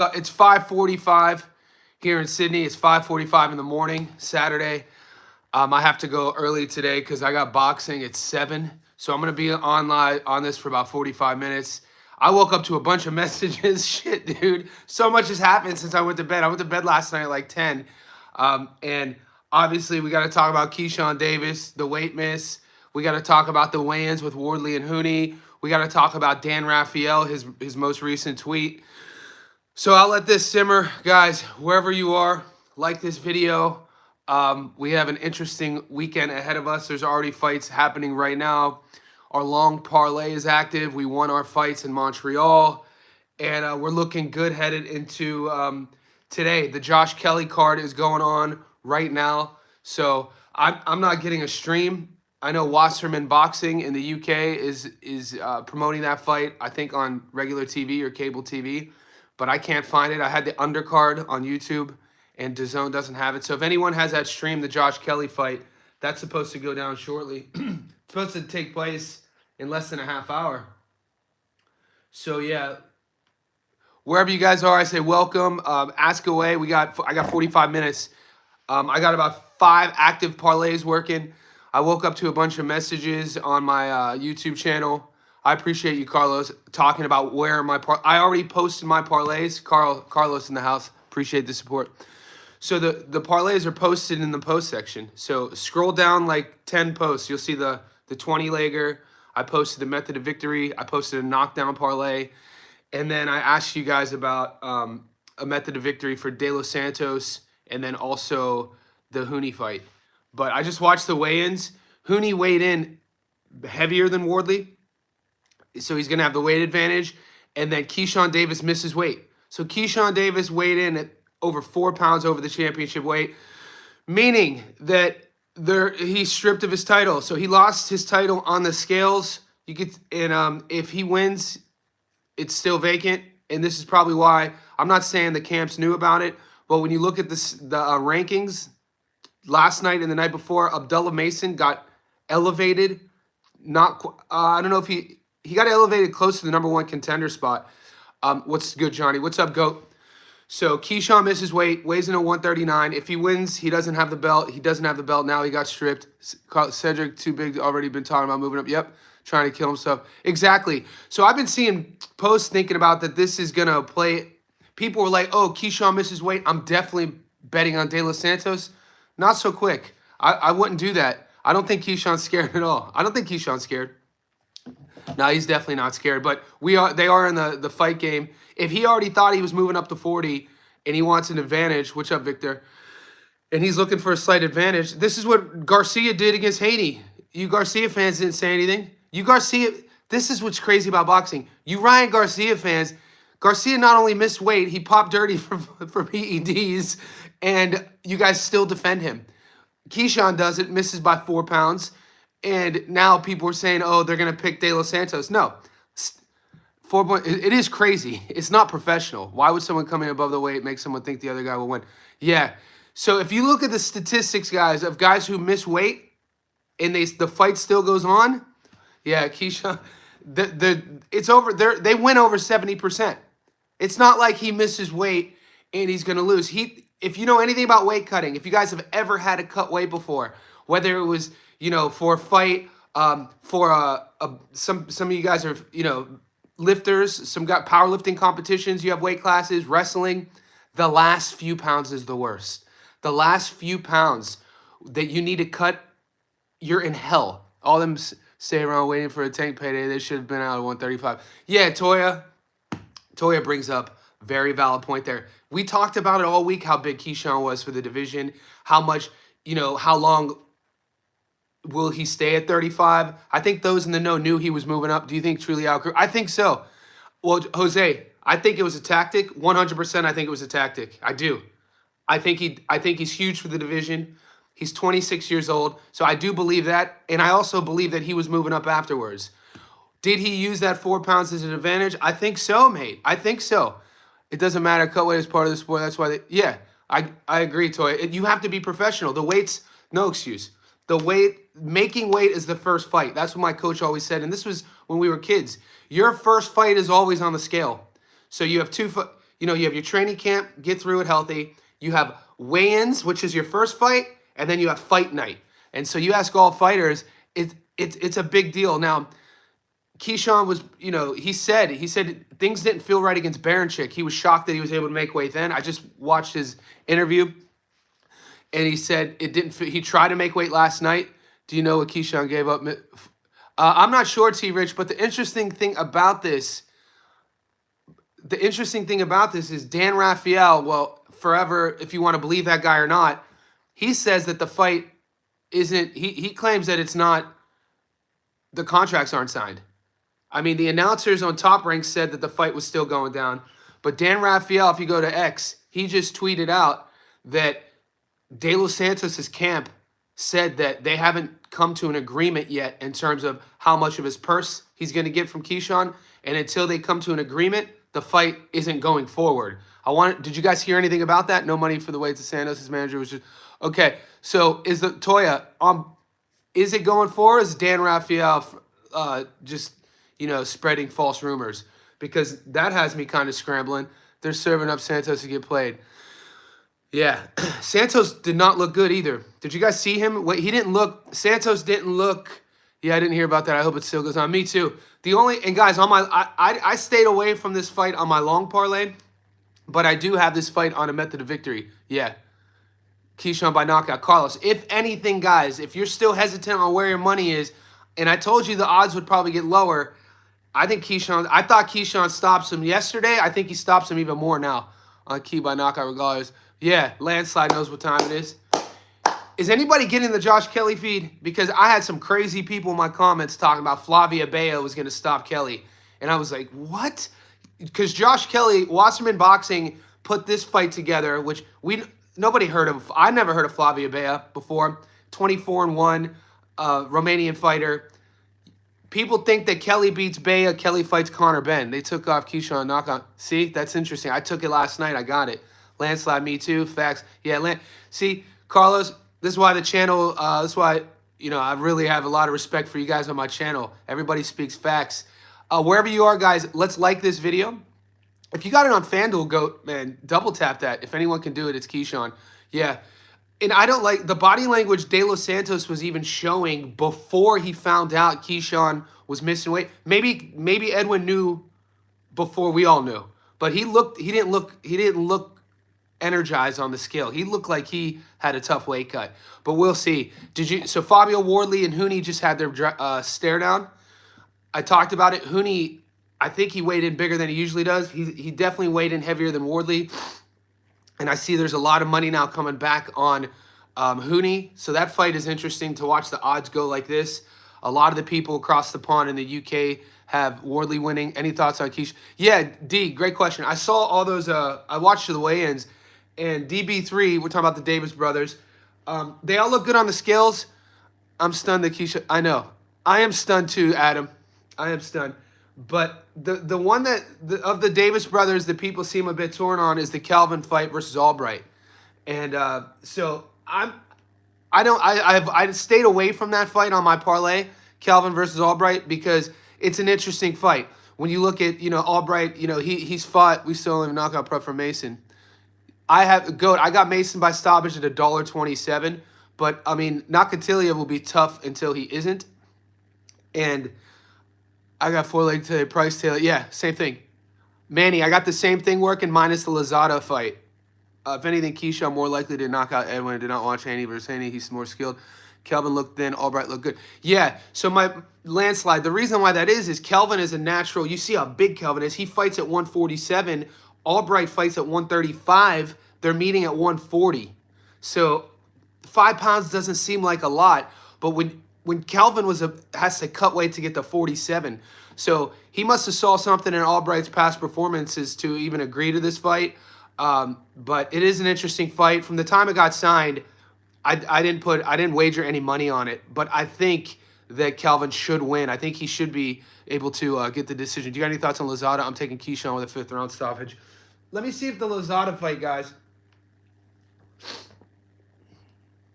It's 5:45 here in Sydney. It's 5:45 in the morning, Saturday. I have to go early today because I got boxing at 7. So I'm going to be on live on this for about 45 minutes. I woke up to a bunch of messages. Shit, dude. So much has happened since I went to bed. I went to bed last night at like 10. And obviously, we got to talk about Keshan Davis, the weight miss. We got to talk about the weigh-ins with Wardley and Hooney. We got to talk about Dan Raphael, his most recent tweet. So I'll let this simmer. Guys, wherever you are, like this video. We have an interesting weekend ahead of us. There's already fights happening right now. Our long parlay is active. We won our fights in Montreal. And we're looking good headed into today. The Josh Kelly card is going on right now. So I'm not getting a stream. I know Wasserman Boxing in the UK is promoting that fight, I think on regular TV or cable TV. But I can't find it. I had the undercard on YouTube, and DAZN doesn't have it. So if anyone has that stream, the Josh Kelly fight, that's supposed to go down shortly. It's supposed to take place in less than a half hour. So yeah, wherever you guys are, I say welcome. Ask away. I got 45 minutes. I got about 5 active parlays working. I woke up to a bunch of messages on my YouTube channel. I appreciate you, Carlos, talking about where my I already posted my parlays. Carlos in the house. Appreciate the support. So the parlays are posted in the post section. So scroll down like 10 posts. You'll see the 20-legger. I posted the method of victory. I posted a knockdown parlay. And then I asked you guys about a method of victory for De Los Santos and then also the Hooney fight. But I just watched the weigh-ins. Hooney weighed in heavier than Wardley. So he's going to have the weight advantage. And then Keshan Davis misses weight. So Keshan Davis weighed in at over 4 pounds over the championship weight, meaning that he's stripped of his title. So he lost his title on the scales. If he wins, it's still vacant. And this is probably why I'm not saying the camps knew about it. But when you look at the rankings, last night and the night before, Abdullah Mason got elevated. I don't know if he got elevated close to the #1 contender spot. What's good, Johnny? What's up, GOAT? So Keyshawn misses weight, weighs in at 139. If he wins, he doesn't have the belt. He doesn't have the belt now. He got stripped. Cedric, too big, already been talking about moving up. Yep, trying to kill himself. Exactly. So I've been seeing posts thinking about that this is going to play. People were like, oh, Keyshawn misses weight. I'm definitely betting on De Los Santos. Not so quick. I wouldn't do that. I don't think Keyshawn's scared at all. I don't think Keyshawn's scared. No, he's definitely not scared. But they are in the fight game. If he already thought he was moving up to 40 and he wants an advantage, what's up, Victor? And he's looking for a slight advantage. This is what Garcia did against Haney. You Garcia fans didn't say anything. This is what's crazy about boxing. You Ryan Garcia fans, Garcia not only missed weight, he popped dirty for PEDs, and you guys still defend him. Keyshawn does it, misses by 4 pounds. And now people are saying, oh, they're going to pick De Los Santos. No. It is crazy. It's not professional. Why would someone come in above the weight make someone think the other guy will win? Yeah. So if you look at the statistics, guys, of guys who miss weight and the fight still goes on, yeah, Keyshawn, it's over. They win over 70%. It's not like he misses weight and he's going to lose. If you know anything about weight cutting, if you guys have ever had to cut weight before, whether it was for a fight, some of you guys are lifters, some got powerlifting competitions, you have weight classes, wrestling. The last few pounds is the worst. The last few pounds that you need to cut, you're in hell. All them stay around waiting for a tank payday. They should have been out at 135. Yeah, Toya brings up very valid point there. We talked about it all week, how big Keyshawn was for the division, how much, how long will he stay at 35? I think those in the know knew he was moving up. Do you think truly outgrew? I think so. Well, Jose, I think it was a tactic. 100% I think it was a tactic. I do. I think he's huge for the division. He's 26 years old. So I do believe that. And I also believe that he was moving up afterwards. Did he use that 4 pounds as an advantage? I think so, mate. I think so. It doesn't matter. Cut weight is part of the sport. That's why I agree, Toy. You have to be professional. The weight's no excuse. Making weight is the first fight. That's what my coach always said. And this was when we were kids. Your first fight is always on the scale. So you have you know, you have your training camp, get through it healthy. You have weigh-ins, which is your first fight, and then you have fight night. And so you ask all fighters, it's a big deal. Now, Keyshawn was, you know, he said things didn't feel right against Baranchik. He was shocked that he was able to make weight then. I just watched his interview, and he said it didn't. He tried to make weight last night. Do you know what Keyshawn gave up? I'm not sure, T. Rich, but the interesting thing about this is Dan Raphael. Well, forever, if you want to believe that guy or not, he says that the fight isn't. He claims that it's not. The contracts aren't signed. I mean, the announcers on Top Rank said that the fight was still going down. But Dan Raphael, if you go to X, he just tweeted out that De Los Santos' camp said that they haven't come to an agreement yet in terms of how much of his purse he's going to get from Keyshawn. And until they come to an agreement, the fight isn't going forward. Did you guys hear anything about that? No money for the weights of Santos. His manager was just, okay. So is the Toya, is it going forward? Is Dan Raphael just, you know, spreading false rumors? Because that has me kind of scrambling. They're serving up Santos to get played. Yeah, Santos did not look good either. Did you guys see him? Wait, Santos didn't look. Yeah, I didn't hear about that. I hope it still goes on. Me too. And guys, I stayed away from this fight on my long parlay, but I do have this fight on a method of victory. Yeah. Keyshawn by knockout. Carlos, if anything, guys, if you're still hesitant on where your money is, and I told you the odds would probably get lower, I thought Keyshawn stops him yesterday. I think he stops him even more now on Key by knockout regardless. Yeah, Landslide knows what time it is. Is anybody getting the Josh Kelly feed? Because I had some crazy people in my comments talking about Flavia Bea was going to stop Kelly. And I was like, what? Because Josh Kelly, Wasserman Boxing, put this fight together, which nobody heard of. I never heard of Flavia Bea before. 24-1, Romanian fighter. People think that Kelly beats Bea. Kelly fights Conor Benn. They took off Keyshawn knockout. See, that's interesting. I took it last night. I got it. Landslide, me too. Facts. Yeah, see, Carlos, this is why the channel, this is why, you know, I really have a lot of respect for you guys on my channel. Everybody speaks facts. Wherever you are, guys, let's like this video. If you got it on FanDuel, GOAT, man, double tap that. If anyone can do it, it's Keyshawn. Yeah. And I don't like the body language De Los Santos was even showing before he found out Keyshawn was missing weight. Maybe Edwin knew before we all knew. But he didn't look energized on the scale. He looked like he had a tough weight cut. But we'll see. So Fabio Wardley and Hooney just had their stare down. I talked about it. Hooney, I think he weighed in bigger than he usually does. He definitely weighed in heavier than Wardley. And I see there's a lot of money now coming back on Hooney. So that fight is interesting to watch the odds go like this. A lot of the people across the pond in the UK have Wardley winning. Any thoughts on Keyshawn? Yeah, D, great question. I saw all those, I watched the weigh-ins. And DB3, we're talking about the Davis brothers. They all look good on the scales. I'm stunned that Keyshawn, I know. I am stunned too, Adam. I am stunned. But the one of the Davis brothers that people seem a bit torn on is the Calvin fight versus Albright. And so I stayed away from that fight on my parlay, Calvin versus Albright, because it's an interesting fight. When you look at, you know, Albright, you know, he's fought, we still have a knockout prep for Mason. I got Mason by stoppage at $1.27, but I mean, Nakatilia will be tough until he isn't. And I got 4-leg today, Price Taylor. Yeah, same thing. Manny, I got the same thing working minus the Lazada fight. If anything, Keyshawn more likely to knock out Edwin. I did not watch Haney versus Haney. He's more skilled. Kelvin looked thin. Albright looked good. Yeah, so my landslide, the reason why that is Kelvin is a natural. You see how big Kelvin is. He fights at 147. Albright fights at 135. They're meeting at 140. So 5 pounds doesn't seem like a lot, but when Kelvin has to cut weight to get to 47. So he must have saw something in Albright's past performances to even agree to this fight. But it is an interesting fight. From the time it got signed, I didn't wager any money on it, but I think that Kelvin should win. I think he should be able to get the decision. Do you got any thoughts on Lozada? I'm taking Keyshawn with a 5th round stoppage. Let me see if the Lozada fight, guys.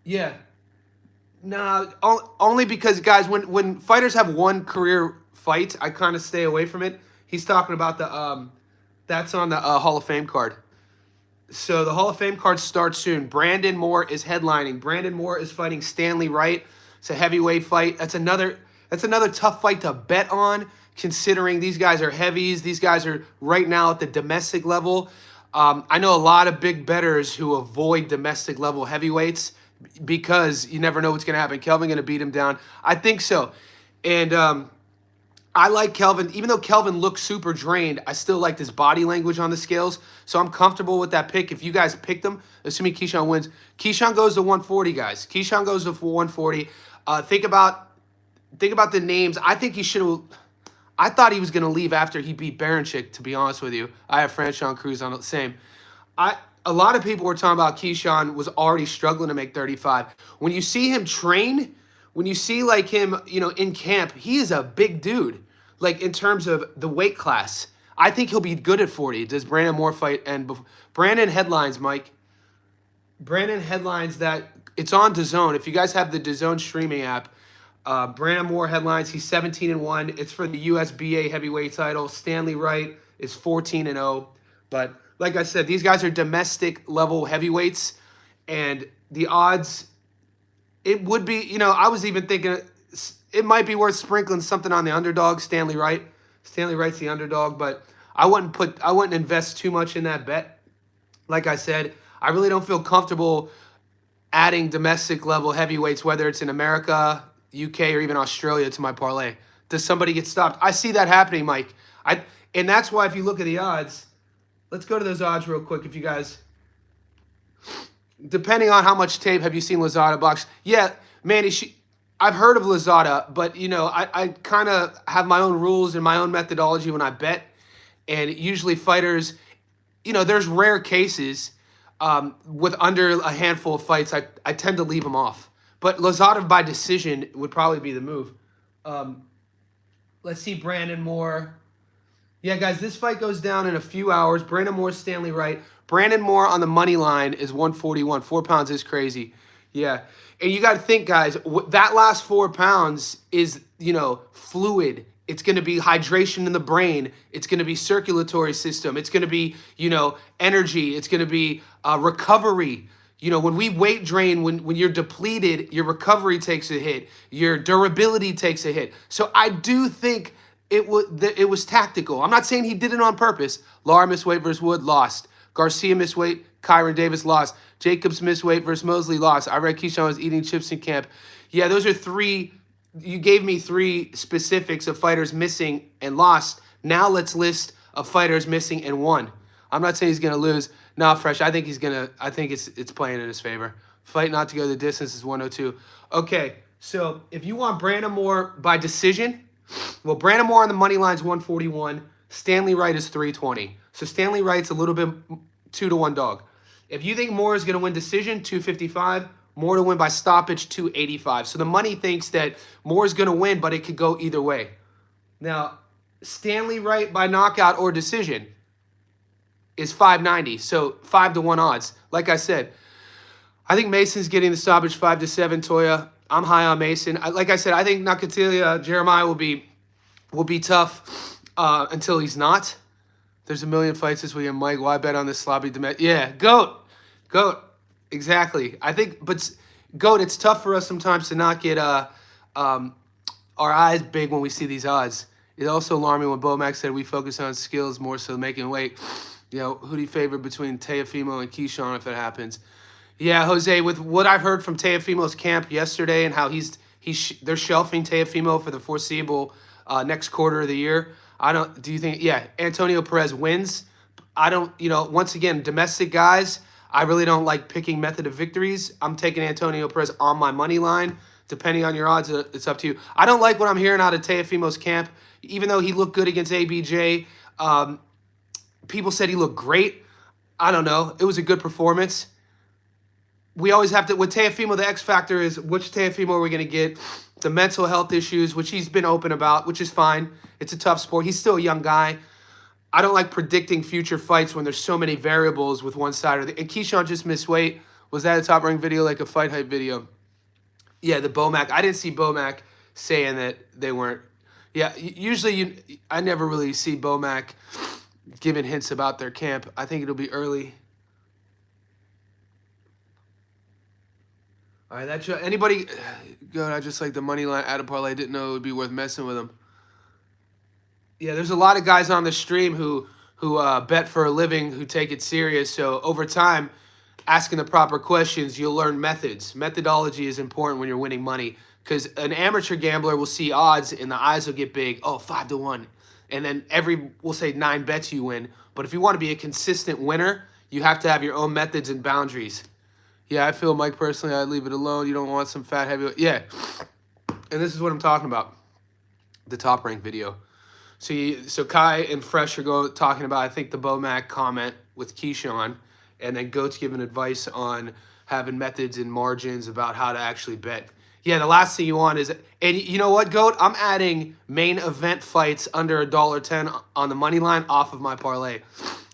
Yeah. Nah, only because, guys, when fighters have one career fight, I kind of stay away from it. He's talking about That's on the Hall of Fame card. So the Hall of Fame card starts soon. Brandon Moore is headlining. Brandon Moore is fighting Stanley Wright. It's a heavyweight fight. That's another tough fight to bet on, considering these guys are heavies. These guys are right now at the domestic level. I know a lot of big bettors who avoid domestic level heavyweights because you never know what's going to happen. Kelvin going to beat him down? I think so. And I like Kelvin. Even though Kelvin looks super drained, I still like his body language on the scales. So I'm comfortable with that pick. If you guys picked him, assuming Keyshawn wins, Keyshawn goes to 140, guys. Keyshawn goes to 140. Think about the names. I think he should have. I thought he was going to leave after he beat Baranchik, to be honest with you. I have Franchon Cruz on the same. A lot of people were talking about Keyshawn was already struggling to make 35. When you see him train, when you see like him, in camp, he is a big dude. Like in terms of the weight class, I think he'll be good at 40. Does Brandon Moore fight? And Brandon headlines, Mike. Brandon headlines that it's on DAZN. If you guys have the DAZN streaming app, Brandon Moore headlines. He's 17-1. It's for the USBA heavyweight title. Stanley Wright is 14-0. But like I said, these guys are domestic level heavyweights, and the odds. It would be, I was even thinking it might be worth sprinkling something on the underdog, Stanley Wright. Stanley Wright's the underdog, but I wouldn't invest too much in that bet. Like I said, I really don't feel comfortable adding domestic level heavyweights, whether it's in America, UK, or even Australia, to my parlay. Does somebody get stopped? I see that happening, Mike. And that's why if you look at the odds, let's go to those odds real quick. If you guys, depending on how much tape have you seen Lazada box? Yeah, Manny, I've heard of Lazada, but I kind of have my own rules and my own methodology when I bet. And usually fighters, there's rare cases with under a handful of fights, I tend to leave them off. But Lazada by decision would probably be the move. Let's see, Brandon Moore. Yeah, guys, this fight goes down in a few hours. Brandon Moore, Stanley Wright. Brandon Moore on the money line is 141. 4 pounds is crazy. Yeah. And you got to think, guys, that last 4 pounds is, fluid. It's going to be hydration in the brain. It's going to be circulatory system. It's going to be, energy. It's going to be recovery. When we weight drain, when you're depleted, your recovery takes a hit. Your durability takes a hit. So I do think it was tactical. I'm not saying he did it on purpose. Lara missed weight versus Wood, lost. Garcia missed weight, Kyron Davis lost. Jacobs missed weight versus Mosley, lost. I read Keyshawn was eating chips in camp. Yeah, those are three. You gave me 3 specifics of fighters missing and lost. Now let's list of fighters missing and won. I'm not saying he's going to lose. Nah, Fresh, I think it's playing in his favor. Fight not to go the distance is 102. Okay, so if you want Brandon Moore by decision, well, Brandon Moore on the money line is 141. Stanley Wright is 320. So Stanley Wright's a little bit 2-1 dog. If you think Moore is going to win decision, 255. Moore to win by stoppage, 285. So the money thinks that Moore is going to win, but it could go either way. Now, Stanley Wright by knockout or decision is 590. So 5-1 odds. Like I said, I think Mason's getting the stoppage 5-7. Toya, I'm high on Mason. Like I said, I think Nakatilia Jeremiah will be tough until he's not. There's a million fights this weekend. Mike, why bet on this sloppy domestic? Yeah, GOAT. Exactly. I think, but GOAT, it's tough for us sometimes to not get our eyes big when we see these odds. It also alarmed me when Bomac said we focus on skills more so making weight. Who do you favor between Teofimo and Keyshawn if it happens? Yeah, Jose, with what I've heard from Teofimo's camp yesterday and how they're shelving Teofimo for the foreseeable next quarter of the year. Do you think, Antonio Perez wins? Once again, domestic guys, I really don't like picking method of victories. I'm taking Antonio Perez on my money line. Depending on your odds, it's up to you. I don't like what I'm hearing out of Teofimo's camp. Even though he looked good against ABJ, people said he looked great. I don't know. It was a good performance. We always have to, with Teofimo, the X factor is which Teofimo are we going to get? The mental health issues, which he's been open about, which is fine. It's a tough sport. He's still a young guy. I don't like predicting future fights when there's so many variables with one side or the. And Keyshawn just missed weight. Was that a Top Rank video, like a fight hype video? Yeah, the Bomac. I didn't see Bomac saying that they weren't. Yeah, usually I never really see Bomac giving hints about their camp. I think it'll be early. All right, that's anybody good. I just like the money line out of parlay. Didn't know it would be worth messing with them. Yeah, there's a lot of guys on the stream who bet for a living, who take it serious. So over time, asking the proper questions, you'll learn methods. Methodology is important when you're winning money, because an amateur gambler will see odds and the eyes will get big. Oh, 5-1. And then we'll say 9 bets you win. But if you want to be a consistent winner, you have to have your own methods and boundaries. Yeah, I feel, Mike, personally, I'd leave it alone. You don't want some fat heavyweight. Yeah. And this is what I'm talking about. The top rank video. So Kai and Fresh are talking about, I think, the Bomac comment with Keyshawn, and then Goat's giving advice on having methods and margins about how to actually bet. Yeah, the last thing you want is, and you know what, Goat? I'm adding main event fights under $1.10 on the money line off of my parlay.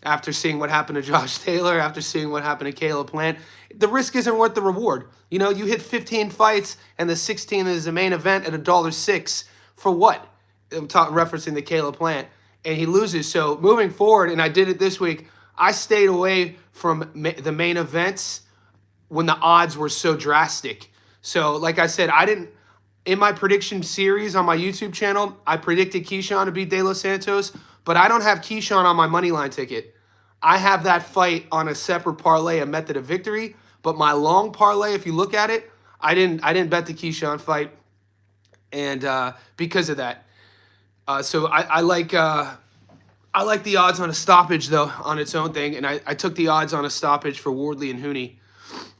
After seeing what happened to Josh Taylor, after seeing what happened to Caleb Plant, the risk isn't worth the reward. You know, you hit 15 fights and the 16th is the main event at $1.06 for what? I'm referencing the Caleb Plant, and he loses. So moving forward, and I did it this week, I stayed away from the main events when the odds were so drastic. So like I said, in my prediction series on my YouTube channel, I predicted Keyshawn to beat De Los Santos, but I don't have Keyshawn on my money line ticket. I have that fight on a separate parlay, a method of victory. But my long parlay, if you look at it, I didn't bet the Keyshawn fight, and because of that. So I like the odds on a stoppage, though, on its own thing, and I took the odds on a stoppage for Wardley and Hooney,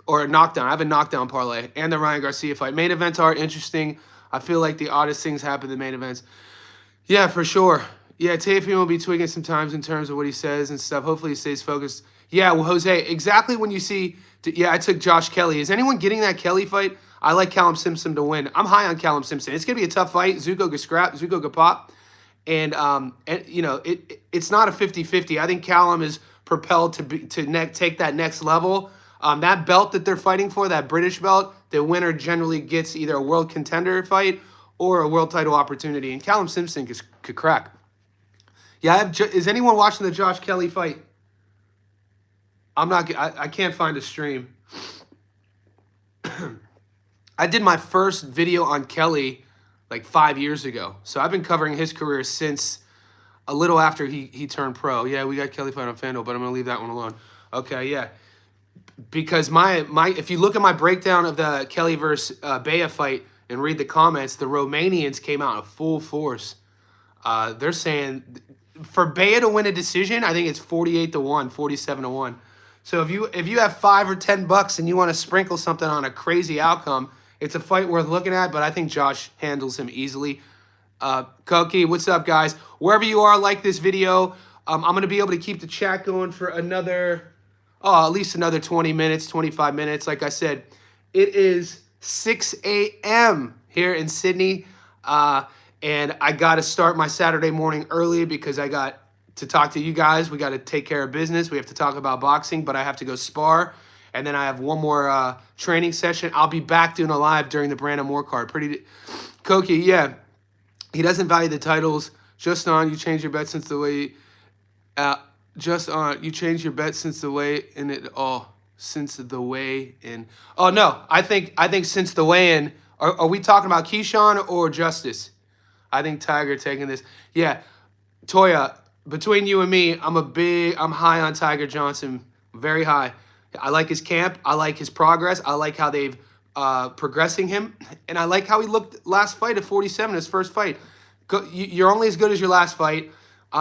or a knockdown. I have a knockdown parlay, and the Ryan Garcia fight. Main events are interesting. I feel like the oddest things happen in the main events. Yeah, for sure. Yeah, Tafian will be tweaking sometimes in terms of what he says and stuff. Hopefully he stays focused. Yeah, well, Jose, exactly when you see... Yeah, I took Josh Kelly. Is anyone getting that Kelly fight? I like Callum Simpson to win. I'm high on Callum Simpson. It's going to be a tough fight. Zuko could scrap. Zuko could pop. And you know, it's not a 50-50. I think Callum is propelled to take that next level. That belt that they're fighting for, that British belt, the winner generally gets either a world contender fight or a world title opportunity. And Callum Simpson could crack. Yeah, is anyone watching the Josh Kelly fight? I can't find a stream. I did my first video on Kelly like 5 years ago. So I've been covering his career since a little after he turned pro. Yeah, we got Kelly fight on FanDuel, but I'm going to leave that one alone. Okay, yeah. Because if you look at my breakdown of the Kelly versus Bea fight and read the comments, the Romanians came out in full force. They're saying for Bea to win a decision, I think it's 48-1, 47-1. So if you have $5 or $10 and you want to sprinkle something on a crazy outcome, it's a fight worth looking at. But I think Josh handles him easily. Koki, what's up, guys? Wherever you are, like this video. I'm going to be able to keep the chat going for at least another 20 minutes, 25 minutes. Like I said, it is 6 a.m. here in Sydney. And I got to start my Saturday morning early because I got to talk to you guys. We got to take care of business. We have to talk about boxing, but I have to go spar. And then I have one more training session. I'll be back doing a live during the Brandon Moore card. Koki, yeah. He doesn't value the titles. Just on, you changed your bet since the way... you changed your bet since the way in it all. Since the way in... Oh, no. I think since the way in... Are we talking about Keyshawn or Justice? I think Tiger taking this. Yeah. Toya, between you and me, I'm high on Tiger Johnson. Very high. I like his camp. I like his progress. I like how they've progressing him. And I like how he looked last fight at 47, his first fight. You're only as good as your last fight.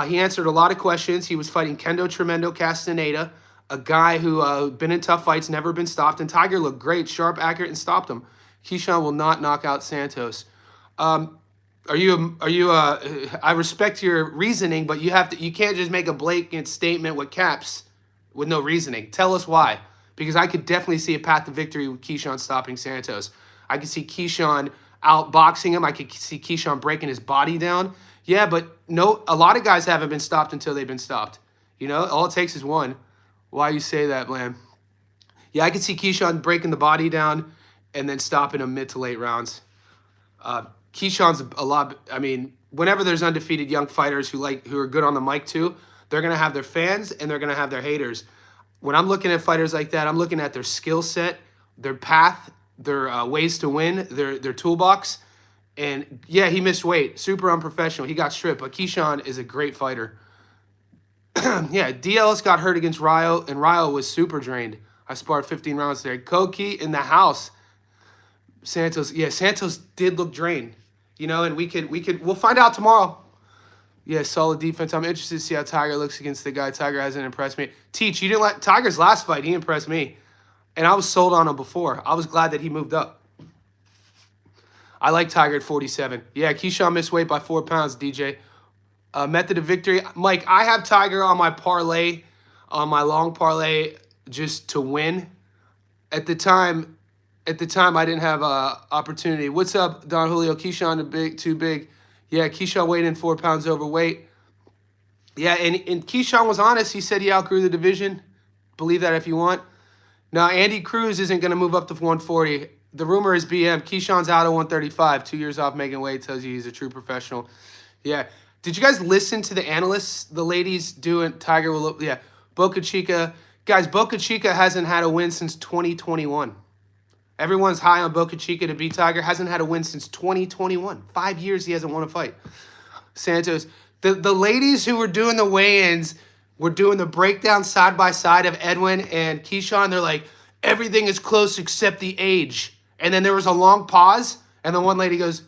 He answered a lot of questions. He was fighting Kendo Tremendo Castaneda, a guy who been in tough fights, never been stopped. And Tiger looked great, sharp, accurate, and stopped him. Keyshawn will not knock out Santos. I respect your reasoning, but you can't just make a blanket statement with caps with no reasoning. Tell us why. Because I could definitely see a path to victory with Keyshawn stopping Santos. I could see Keyshawn outboxing him. I could see Keyshawn breaking his body down. Yeah, but no, a lot of guys haven't been stopped until they've been stopped. You know, all it takes is one. Why you say that, Blam? Yeah, I could see Keyshawn breaking the body down and then stopping him mid to late rounds. Keyshawn's a lot. I mean, whenever there's undefeated young fighters who are good on the mic too, They're going to have their fans and they're going to have their haters. When I'm looking at fighters like that, I'm looking at their skill set, their path, their ways to win, their toolbox. And yeah, he missed weight. Super unprofessional. He got stripped. But Keyshawn is a great fighter. Yeah, DLS got hurt against Ryo, and Ryo was super drained. I sparred 15 rounds there. Koki in the house. Santos, yeah, Santos did look drained. You know, and we'll find out tomorrow. Yeah, solid defense. I'm interested to see how Tiger looks against the guy. Tiger hasn't impressed me. Teach, you didn't like Tiger's last fight. He impressed me. And I was sold on him before. I was glad that he moved up. I like Tiger at 47. Yeah, Keyshawn missed weight by 4 pounds, DJ. Method of victory. Mike, I have Tiger on my parlay, on my long parlay, just to win. At the time, I didn't have opportunity. What's up, Don Julio? Keyshawn too big. Yeah, Keyshawn weighed in 4 pounds overweight. Yeah, and Keyshawn was honest. He said he outgrew the division. Believe that if you want. Now, Andy Cruz isn't going to move up to 140. The rumor is BM. Keyshawn's out at 135. 2 years off making weight tells you he's a true professional. Yeah. Did you guys listen to the analysts? The ladies doing Tiger will, yeah. Boca Chica. Guys, Boca Chica hasn't had a win since 2021. Everyone's high on Boca Chica to beat Tiger. Hasn't had a win since 2021. 5 years he hasn't won a fight. Santos. The ladies who were doing the weigh-ins were doing the breakdown side by side of Edwin and Keyshawn. They're like, everything is close except the age. And then there was a long pause. And the one lady goes,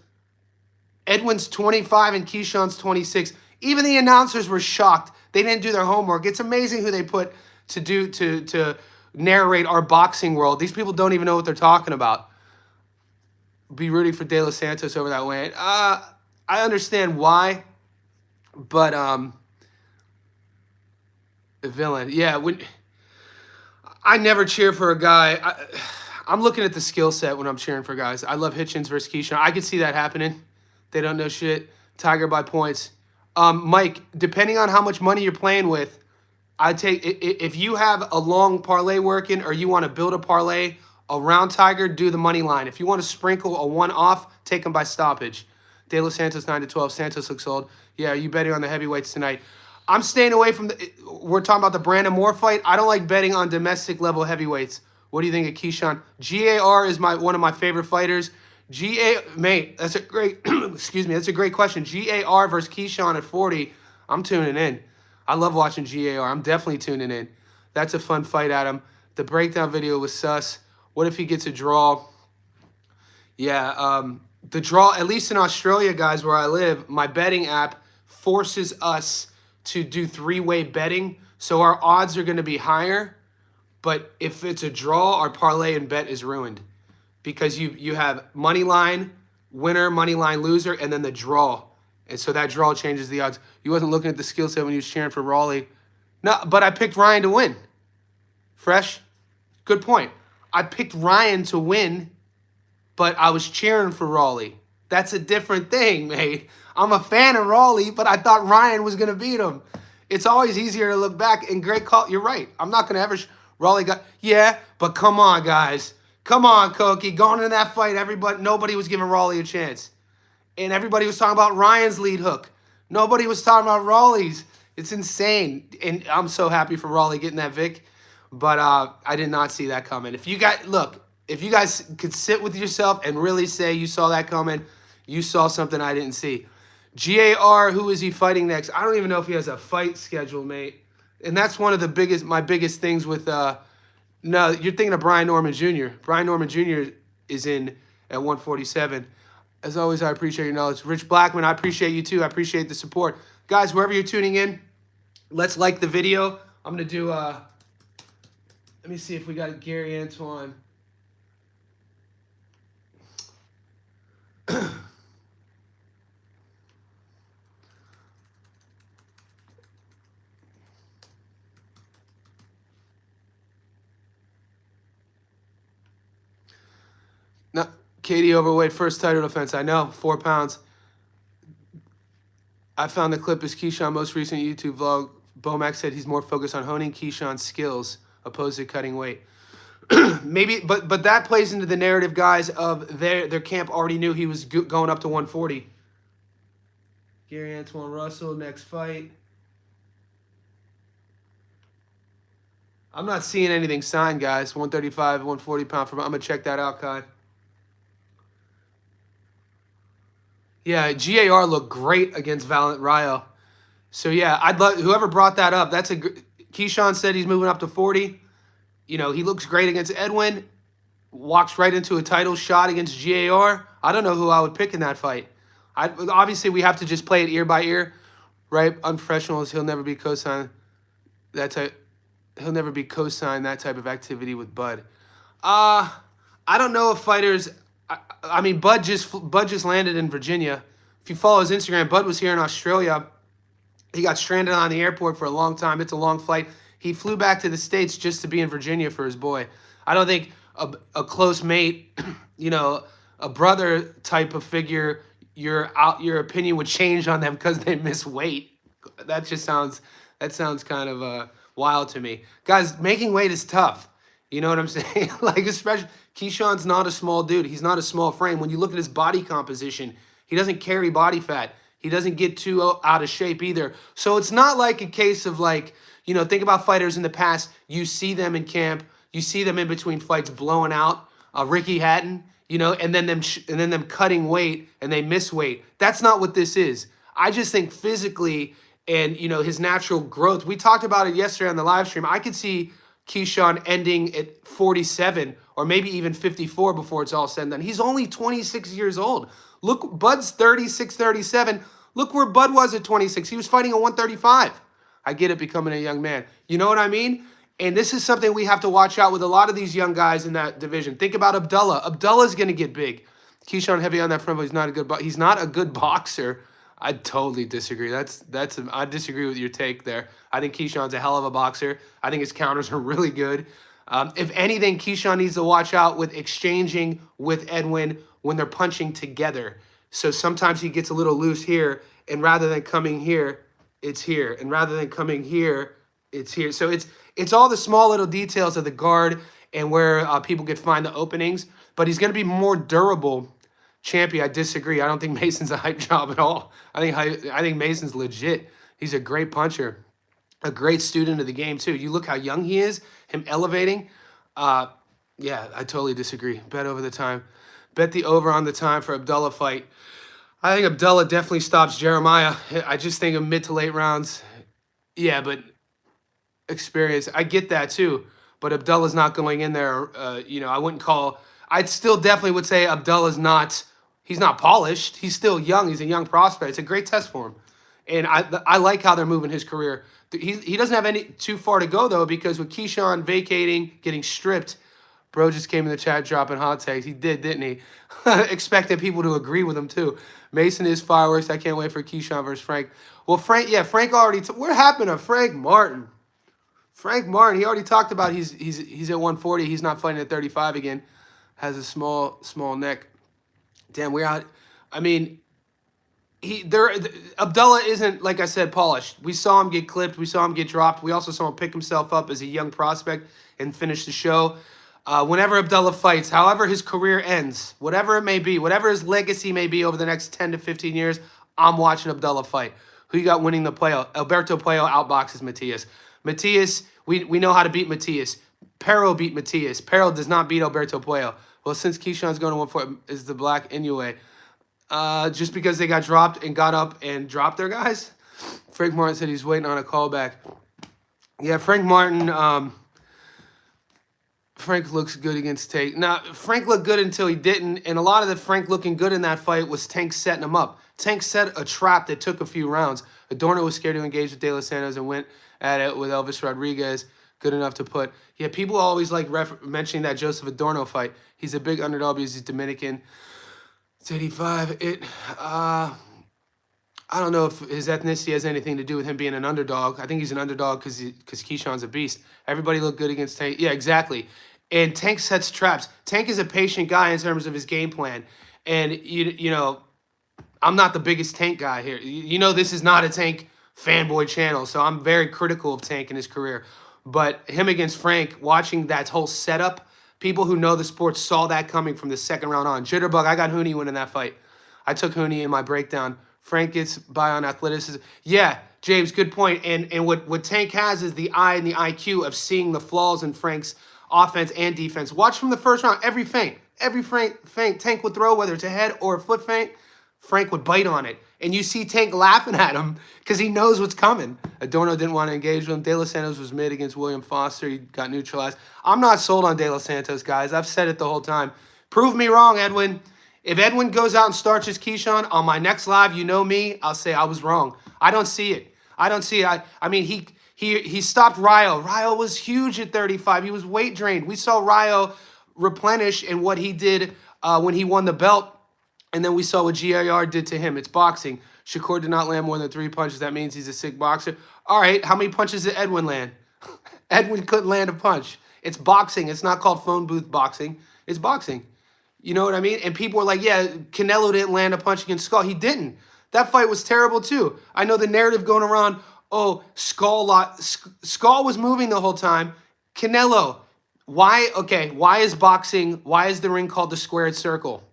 Edwin's 25 and Keyshawn's 26. Even the announcers were shocked. They didn't do their homework. It's amazing who they put to narrate our boxing world. These people don't even know what they're talking about. Be rooting for De Los Santos over that way. I understand why, but the villain. Yeah, I never cheer for a guy. I'm looking at the skill set when I'm cheering for guys. I love Hitchens versus Keyshawn. I could see that happening. They don't know shit. Tiger by points. Mike, depending on how much money you're playing with, I take if you have a long parlay working or you want to build a parlay around Tiger, do the money line. If you want to sprinkle a one-off, take him by stoppage. De Los Santos 9-12. Santos looks old. Yeah, are you betting on the heavyweights tonight? I'm staying away from the. We're talking about the Brandon Moore fight. I don't like betting on domestic level heavyweights. What do you think of Keyshawn? GAR is one of my favorite fighters. Mate, that's a great. Excuse me, that's a great question. GAR versus Keyshawn at 40. I'm tuning in. I love watching GAR. I'm definitely tuning in. That's a fun fight, Adam. The breakdown video was sus. What if he gets a draw? Yeah, the draw, at least in Australia, guys, where I live, my betting app forces us to do three-way betting. So our odds are going to be higher. But if it's a draw, our parlay and bet is ruined. Because you have money line, winner, money line, loser, and then the draw. And so that draw changes the odds. You wasn't looking at the skill set when you was cheering for Raleigh. No, but I picked Ryan to win. Fresh? Good point. I picked Ryan to win, but I was cheering for Raleigh. That's a different thing, mate. I'm a fan of Raleigh, but I thought Ryan was going to beat him. It's always easier to look back. And great call. You're right. I'm not going to ever... Raleigh got... Yeah, but come on, guys. Come on, Koki. Going into that fight, nobody was giving Raleigh a chance. And everybody was talking about Ryan's lead hook. Nobody was talking about Raleigh's. It's insane. And I'm so happy for Raleigh getting that Vic. But I did not see that coming. If you guys could sit with yourself and really say you saw that coming, you saw something I didn't see. GAR, who is he fighting next? I don't even know if he has a fight schedule, mate. And that's one of my biggest things with no, you're thinking of Brian Norman Jr. Brian Norman Jr. is in at 147. As always, I appreciate your knowledge. Rich Blackman, I appreciate you too. I appreciate the support. Guys, wherever you're tuning in, let's like the video. I'm going to do, let me see if we got Gary Antoine. No, Katie overweight, first title defense. I know, 4 pounds. I found the clip is Keyshawn most recent YouTube vlog. Bomax said he's more focused on honing Keyshawn's skills opposed to cutting weight. Maybe, but that plays into the narrative, guys, of their camp already knew he was going up to 140. Gary Antoine Russell, next fight. I'm not seeing anything signed, guys. 135, 140 pound from. I'm gonna check that out, Kai. Yeah, GAR looked great against Valent Rayo. So yeah, I'd love whoever brought that up. That's a Keyshawn said he's moving up to 40. You know, he looks great against Edwin. Walks right into a title shot against GAR. I don't know who I would pick in that fight. Obviously we have to just play it ear by ear, right? Unprofessionals. He'll never be co-signed that type. He'll never be co-signed that type of activity with Bud. I don't know if fighters. I mean, Bud just landed in Virginia. If you follow his Instagram, Bud was here in Australia. He got stranded on the airport for a long time. It's a long flight. He flew back to the States just to be in Virginia for his boy. I don't think a close mate, you know, a brother type of figure, your opinion would change on them because they miss weight. That sounds kind of wild to me. Guys, making weight is tough. You know what I'm saying? Like, especially Keyshawn's not a small dude. He's not a small frame. When you look at his body composition, he doesn't carry body fat. He doesn't get too out of shape either. So it's not like a case of like, you know, think about fighters in the past. You see them in camp. You see them in between fights blowing out. Ricky Hatton, you know, and then them cutting weight and they miss weight. That's not what this is. I just think physically and, you know, his natural growth. We talked about it yesterday on the live stream. I could see Keyshawn ending at 47 or maybe even 54 before it's all said and done. He's only 26 years old. Look, Bud's 36, 37. Look where Bud was at 26. He was fighting at 135. I get it, becoming a young man. You know what I mean? And this is something we have to watch out with a lot of these young guys in that division. Think about Abdullah. Abdullah's going to get big. Keyshawn heavy on that front, but he's not a good boxer. I totally disagree. I disagree with your take there. I think Keyshawn's a hell of a boxer. I think his counters are really good. If anything, Keyshawn needs to watch out with exchanging with Edwin when they're punching together. So sometimes he gets a little loose here, and rather than coming here, it's here. And rather than coming here, it's here. So it's all the small little details of the guard and where people could find the openings. But he's going to be more durable. Champy, I disagree. I don't think Mason's a hype job at all. I think Mason's legit. He's a great puncher, a great student of the game too. You look how young he is, him elevating. Yeah, I totally disagree. Bet over the time. Bet the over on the time for Abdullah fight. I think Abdullah definitely stops Jeremiah. I just think of mid to late rounds. Yeah, but experience. I get that too. But Abdullah's not going in there. You know, I wouldn't call. I'd still definitely would say Abdullah's not. He's not polished. He's still young. He's a young prospect. It's a great test for him. And I like how they're moving his career. He doesn't have any too far to go, though, because with Keyshawn vacating, getting stripped, bro just came in the chat dropping hot takes. He did, didn't he? Expected people to agree with him, too. Mason is fireworks. I can't wait for Keyshawn versus Frank. Well, Frank already what happened to Frank Martin? Frank Martin, he already talked about he's at 140. He's not fighting at 35 again. Has a small neck. Damn, we're out. I mean, Abdullah isn't, like I said, polished. We saw him get clipped. We saw him get dropped. We also saw him pick himself up as a young prospect and finish the show. Whenever Abdullah fights, however his career ends, whatever it may be, whatever his legacy may be over the next 10 to 15 years, I'm watching Abdullah fight. Who you got winning the Puello? Alberto Puello outboxes Matias. Matias, we know how to beat Matias. Pero beat Matias. Pero does not beat Alberto Puello. Well, since Keyshawn's going to 140, is the black Inoue. Just because they got dropped and got up and dropped their guys? Frank Martin said he's waiting on a callback. Yeah, Frank Martin, Frank looks good against Tank. Now, Frank looked good until he didn't, and a lot of the Frank looking good in that fight was Tank setting him up. Tank set a trap that took a few rounds. Adorno was scared to engage with De Los Santos and went at it with Elvis Rodriguez. Good enough to put. Yeah, people always like mentioning that Joseph Adorno fight. He's a big underdog because he's Dominican. It's 85. I don't know if his ethnicity has anything to do with him being an underdog. I think he's an underdog because Keyshawn's a beast. Everybody looked good against Tank. Yeah, exactly. And Tank sets traps. Tank is a patient guy in terms of his game plan. And, you know, I'm not the biggest Tank guy here. You know, this is not a Tank fanboy channel, so I'm very critical of Tank in his career. But him against Frank, watching that whole setup, people who know the sport saw that coming from the second round on. Jitterbug, I got Hooney winning that fight. I took Hooney in my breakdown Frank gets by on athleticism. Yeah, James, good point. And what Tank has is the eye and the IQ of seeing the flaws in Frank's offense and defense. Watch from the first round, every feint Tank would throw, whether it's a head or a foot feint, Frank would bite on it. And you see Tank laughing at him because he knows what's coming. Adorno didn't want to engage with him. De Los Santos was mid against William Foster. He got neutralized. I'm not sold on De Los Santos, guys. I've said it the whole time. Prove me wrong, Edwin. If Edwin goes out and starts his Keyshawn on my next live, you know me, I'll say I was wrong. I don't see it. I mean, he stopped Ryo. Ryo was huge at 35. He was weight drained. We saw Ryo replenish in what he did when he won the belt. And then we saw what GIR did to him. It's boxing. Shakur did not land more than 3 punches. That means he's a sick boxer. All right, how many punches did Edwin land? Edwin couldn't land a punch. It's boxing. It's not called phone booth boxing. It's boxing. You know what I mean? And people were like, yeah, Canelo didn't land a punch against Skull. He didn't. That fight was terrible too. I know the narrative going around, oh, Skull was moving the whole time. Canelo, why is boxing, why is the ring called the squared circle?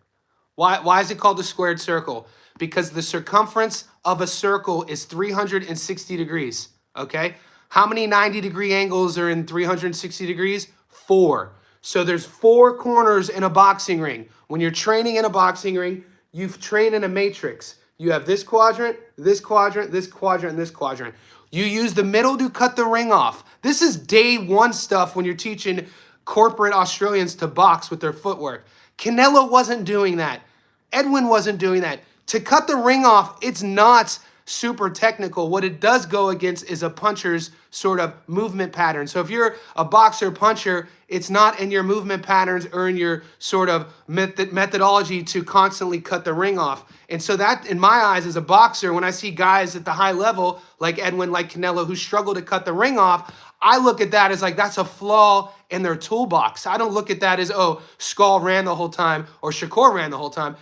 Why is it called the squared circle? Because the circumference of a circle is 360 degrees, okay? How many 90-degree angles are in 360 degrees? 4. So there's 4 corners in a boxing ring. When you're training in a boxing ring, you've trained in a matrix. You have this quadrant, this quadrant, this quadrant, and this quadrant. You use the middle to cut the ring off. This is day 1 stuff when you're teaching corporate Australians to box with their footwork. Canelo wasn't doing that. Edwin wasn't doing that. To cut the ring off, it's not super technical. What it does go against is a puncher's sort of movement pattern. So if you're a boxer puncher, it's not in your movement patterns or in your sort of methodology to constantly cut the ring off. And so that, in my eyes, as a boxer, when I see guys at the high level, like Edwin, like Canelo, who struggle to cut the ring off, I look at that as like, that's a flaw in their toolbox. I don't look at that as, oh, Skull ran the whole time or Shakur ran the whole time.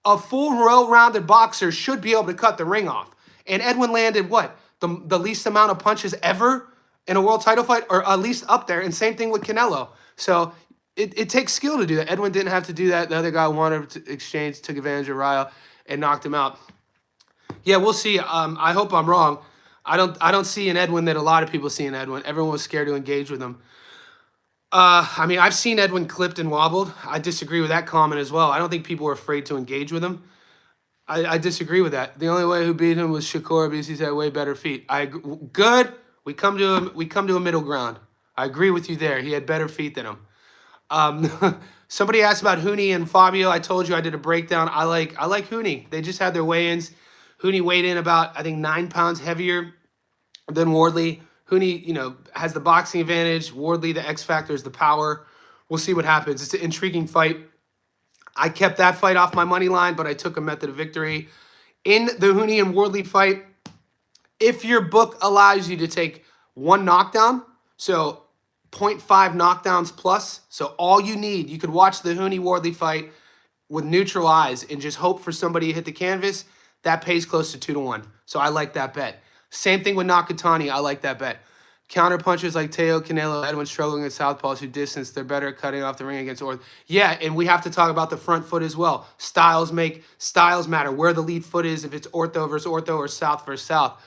A full well-rounded boxer should be able to cut the ring off. And Edwin landed what? The least amount of punches ever in a world title fight, or at least up there. And same thing with Canelo. So it takes skill to do that. Edwin didn't have to do that. The other guy wanted to exchange, took advantage of Ryo and knocked him out. Yeah, we'll see. I hope I'm wrong. I don't see an Edwin that a lot of people see in Edwin. Everyone was scared to engage with him. I mean, I've seen Edwin clipped and wobbled. I disagree with that comment as well. I don't think people were afraid to engage with him. I disagree with that. The only way who beat him was Shakur because he's had way better feet. Good. We come to a middle ground. I agree with you there. He had better feet than him. Somebody asked about Hooney and Fabio. I told you I did a breakdown. I like Hooney. They just had their weigh-ins. Hooney weighed in about, I think, 9 pounds heavier than Wardley. Hooney, has the boxing advantage. Wardley, the X factor is the power. We'll see what happens. It's an intriguing fight. I kept that fight off my money line, but I took a method of victory. In the Hooney and Wardley fight, if your book allows you to take 1 knockdown, so 0.5 knockdowns plus, so all you need, you could watch the Hooney-Wardley fight with neutral eyes and just hope for somebody to hit the canvas, that pays close to 2-1. So I like that bet. Same thing with Nakatani. I like that bet. Counter punchers like Teo, Canelo, Edwin struggling at southpaws who distance. They're better at cutting off the ring against Orth. Yeah, and we have to talk about the front foot as well. Styles matter. Where the lead foot is, if it's ortho versus ortho or south versus south.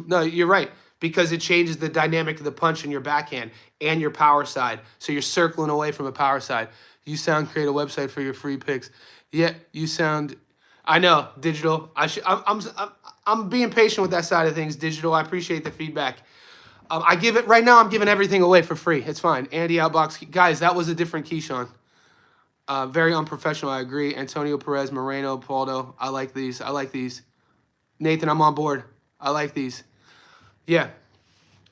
No, you're right. Because it changes the dynamic of the punch in your backhand and your power side. So you're circling away from a power side. You sound create a website for your free picks. Yeah, you sound. I know, digital. I'm being patient with that side of things, digital. I appreciate the feedback. Right now, I'm giving everything away for free. It's fine. Andy Outbox. Guys, that was a different Keyshawn. Very unprofessional, I agree. Antonio Perez, Moreno, Paldo. I like these. Nathan, I'm on board. I like these. Yeah.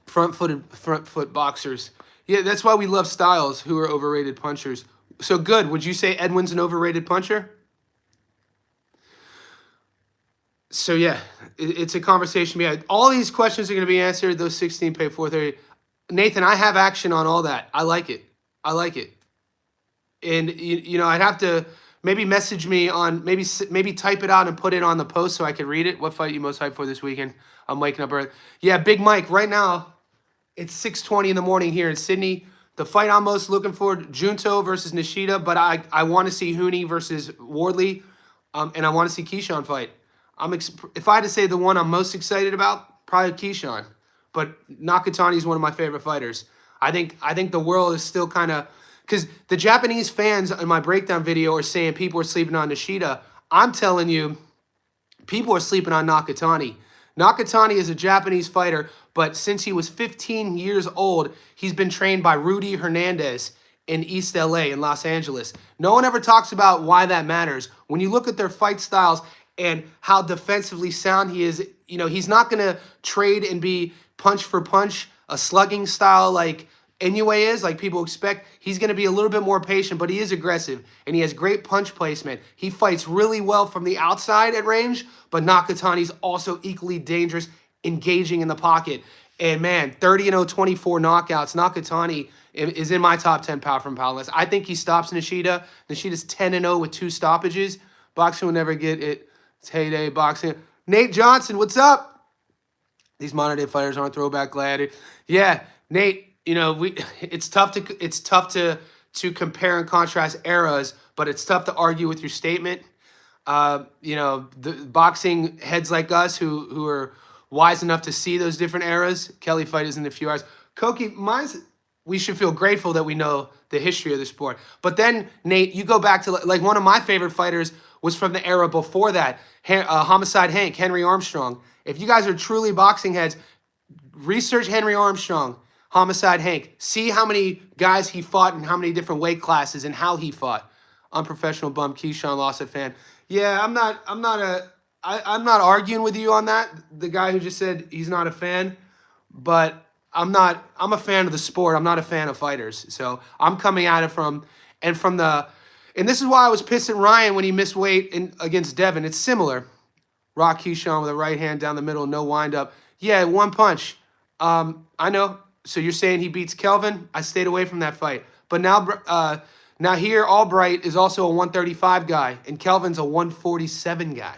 Front foot boxers. Yeah, that's why we love Styles, who are overrated punchers. So good. Would you say Edwin's an overrated puncher? So yeah, it's a conversation we had. All these questions are going to be answered. Those 16 pay 430. Nathan, I have action on all that. I like it. And I'd have to maybe message me on maybe type it out and put it on the post so I could read it. What fight you most hyped for this weekend? I'm waking up early. Yeah, Big Mike. Right now, it's 6:20 in the morning here in Sydney. The fight I'm most looking for: Junto versus Nishida. But I want to see Hooney versus Wardley, and I want to see Keyshawn fight. If I had to say the one I'm most excited about, probably Keyshawn. But Nakatani is one of my favorite fighters. I think the world is still kind of, because the Japanese fans in my breakdown video are saying people are sleeping on Nishida. I'm telling you, people are sleeping on Nakatani. Nakatani is a Japanese fighter, but since he was 15 years old, he's been trained by Rudy Hernandez in East LA in Los Angeles. No one ever talks about why that matters. When you look at their fight styles and how defensively sound he is, he's not going to trade and be punch for punch, a slugging style like Inoue is, like people expect. He's going to be a little bit more patient, but he is aggressive, and he has great punch placement. He fights really well from the outside at range, but Nakatani's also equally dangerous, engaging in the pocket. And man, 30-0, 24 knockouts. Nakatani is in my top 10 power from power list. I think he stops Nishida. Nishida's 10-0 with 2 stoppages. Boxing will never get it. It's heyday boxing. Nate Johnson, what's up? These modern day fighters aren't throwback gladiators. Yeah, Nate. It's tough to compare and contrast eras, but it's tough to argue with your statement. The boxing heads like us who are wise enough to see those different eras. Kelly fight is in a few hours. Koki, we should feel grateful that we know the history of the sport. But then, Nate, you go back to like one of my favorite fighters was from the era before that. Homicide Hank, Henry Armstrong. If you guys are truly boxing heads, research Henry Armstrong. Homicide Hank. See how many guys he fought and how many different weight classes and how he fought. Unprofessional bum. Keyshawn lost a fan. Yeah, I'm not arguing with you on that. The guy who just said he's not a fan, but I'm a fan of the sport. I'm not a fan of fighters. So I'm coming at it and this is why I was pissed at Ryan when he missed weight against Devin. It's similar. Rock Keyshawn with a right hand down the middle, no wind up. Yeah, one punch. I know. So you're saying he beats Kelvin? I stayed away from that fight. But now here, Albright is also a 135 guy, and Kelvin's a 147 guy.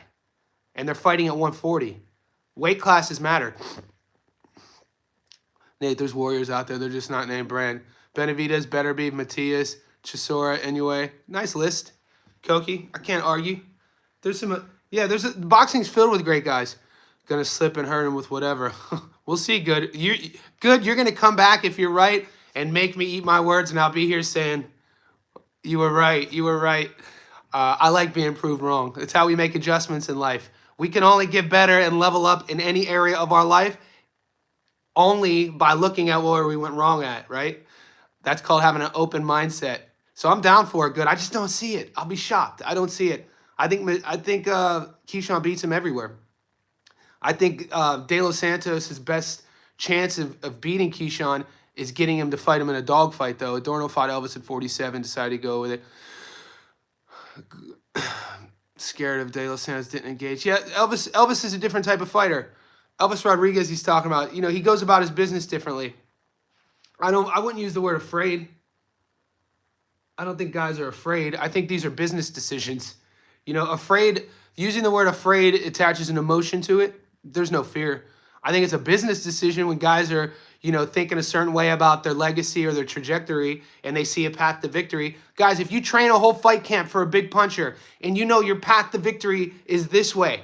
And they're fighting at 140. Weight classes matter. Nate, there's warriors out there. They're just not named brand. Benavidez, Betterby, Matias, Chisora, Inoue. Nice list. Koki, I can't argue. Boxing's filled with great guys. Gonna slip and hurt him with whatever. We'll see, Good. You're going to come back if you're right and make me eat my words, and I'll be here saying, you were right. I like being proved wrong. That's how we make adjustments in life. We can only get better and level up in any area of our life only by looking at where we went wrong at, right? That's called having an open mindset. So I'm down for it, Good. I just don't see it. I'll be shocked. I don't see it. I think Keyshawn beats him everywhere. I think De Los Santos' best chance of beating Keyshawn is getting him to fight him in a dogfight, though. Adorno fought Elvis at 47, decided to go with it. Scared of De Los Santos, didn't engage. Yeah, Elvis is a different type of fighter. Elvis Rodriguez, he's talking about, he goes about his business differently. I wouldn't use the word afraid. I don't think guys are afraid. I think these are business decisions. Afraid, using the word afraid attaches an emotion to it. There's no fear. I think it's a business decision when guys are, thinking a certain way about their legacy or their trajectory and they see a path to victory. Guys, if you train a whole fight camp for a big puncher and your path to victory is this way,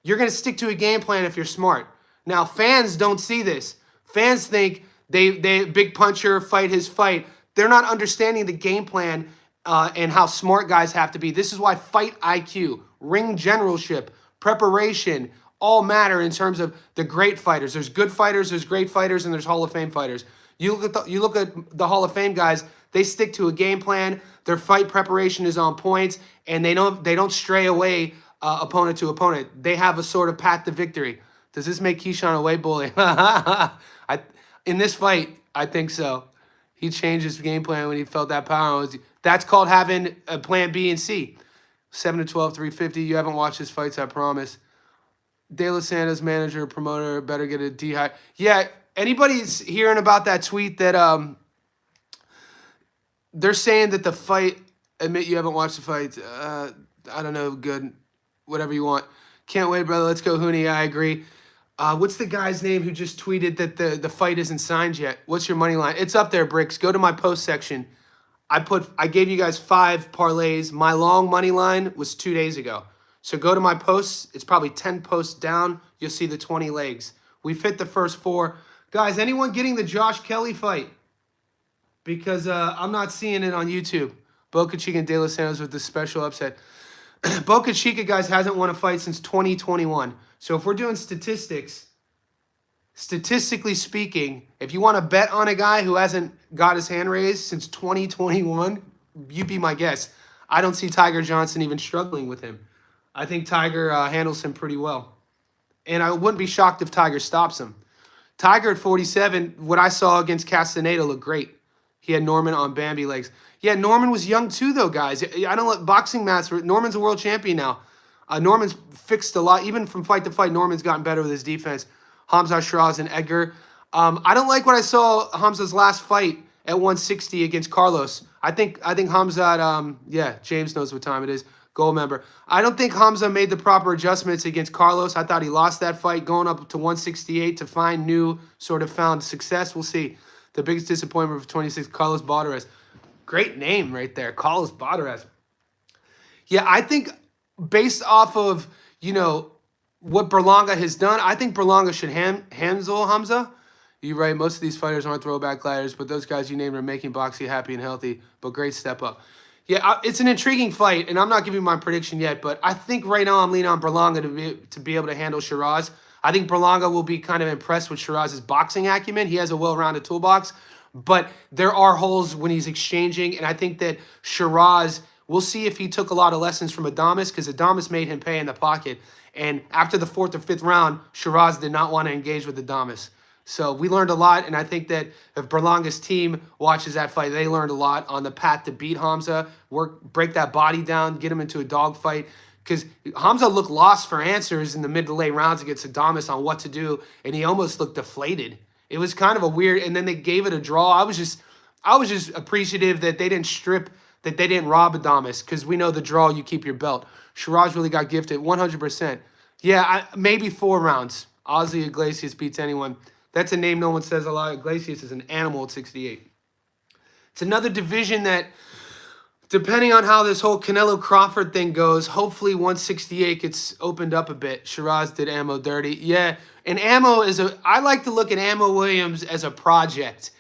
you're going to stick to a game plan if you're smart. Now, fans don't see this. Fans think they big puncher, fight his fight. They're not understanding the game plan and how smart guys have to be. This is why fight IQ, ring generalship, preparation, all matter in terms of the great fighters. There's good fighters, there's great fighters, and there's Hall of Fame fighters. You look at the Hall of Fame guys, they stick to a game plan, their fight preparation is on points, and they don't stray away opponent to opponent. They have a sort of path to victory. Does this make Keyshawn a weight bully? In this fight, I think so. He changed his game plan when he felt that power. That's called having a plan B and C. 7-12, 350. You haven't watched his fights, I promise. De Los Santos manager, promoter, better get a D-high. Yeah, anybody's hearing about that tweet that they're saying that the fight, admit you haven't watched the fight. I don't know, Good. Whatever you want. Can't wait, brother. Let's go, Hooney. I agree. What's the guy's name who just tweeted that the fight isn't signed yet? What's your money line? It's up there, Bricks. Go to my post section. I gave you guys 5 parlays. My long money line was 2 days ago. So go to my posts. It's probably 10 posts down. You'll see the 20 legs. We fit the first 4. Guys, anyone getting the Josh Kelly fight? Because I'm not seeing it on YouTube. Boca Chica and De Los Santos with the special upset. Boca Chica, guys, hasn't won a fight since 2021. So if we're doing statistics, statistically speaking, if you want to bet on a guy who hasn't got his hand raised since 2021, you be my guest. I don't see Tiger Johnson even struggling with him. I think Tiger handles him pretty well. And I wouldn't be shocked if Tiger stops him. Tiger at 47, what I saw against Castaneda looked great. He had Norman on Bambi legs. Yeah, Norman was young too, though, guys. I don't let boxing mats. Norman's a world champion now. Norman's fixed a lot. Even from fight to fight, Norman's gotten better with his defense. Hamza Shiraz and Edgar. I don't like what I saw Hamza's last fight at 160 against Carlos. I think Hamza at, James knows what time it is. Gold member. I don't think Hamza made the proper adjustments against Carlos. I thought he lost that fight going up to 168 to find new sort of found success. We'll see. The biggest disappointment for 26, Carlos Baudrez. Great name right there, Carlos Baudrez. Yeah, I think based off of, what Berlanga has done, I think Berlanga should handle Hamza. You're right, most of these fighters aren't throwback gliders, but those guys you named are making boxing happy and healthy, but great step up. Yeah, it's an intriguing fight, and I'm not giving my prediction yet, but I think right now I'm leaning on Berlanga to be able to handle Shiraz. I think Berlanga will be kind of impressed with Shiraz's boxing acumen. He has a well-rounded toolbox, but there are holes when he's exchanging, and I think that Shiraz, we'll see if he took a lot of lessons from Adames, because Adames made him pay in the pocket, and after the 4th or 5th round, Shiraz did not want to engage with Adames. So we learned a lot, and I think that if Berlanga's team watches that fight, they learned a lot on the path to beat Hamza, break that body down, get him into a dogfight. Because Hamza looked lost for answers in the mid to late rounds against Adames on what to do, and he almost looked deflated. It was kind of a weird, and then they gave it a draw. I was just appreciative that they didn't strip, that they didn't rob Adames, because we know the draw, you keep your belt. Shiraz really got gifted, 100%. Yeah, maybe 4 rounds. Ozzy Iglesias beats anyone. That's a name no one says a lot. Iglesias is an animal at 68. It's another division that, depending on how this whole Canelo Crawford thing goes, hopefully 168 gets opened up a bit. Shiraz did Ammo dirty. Yeah, and Ammo I like to look at Ammo Williams as a project.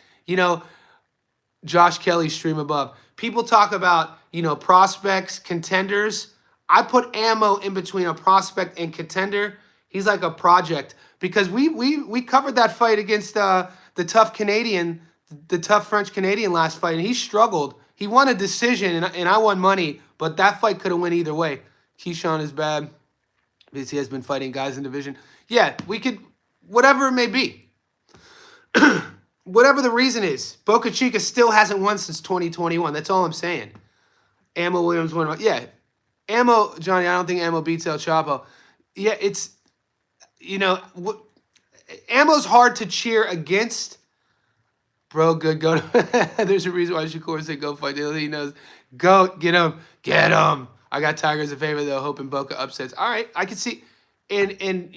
Josh Kelly stream above. People talk about, prospects, contenders. I put Ammo in between a prospect and contender. He's like a project. Because we covered that fight against the tough French Canadian last fight, and he struggled. He won a decision, and I won money, but that fight could have went either way. Keyshawn is bad because he has been fighting guys in division. Yeah, we could, whatever it may be. Whatever the reason is, Boca Chica still hasn't won since 2021. That's all I'm saying. Ammo Williams won. Yeah, Ammo, Johnny, I don't think Ammo beats El Chapo. Yeah, it's... Ammo's hard to cheer against. Bro, good, go. There's a reason why Shakur said go fight. He knows. Go, get him. Get him. I got Tiger as a favorite, though, hoping Boca upsets. All right, I can see. And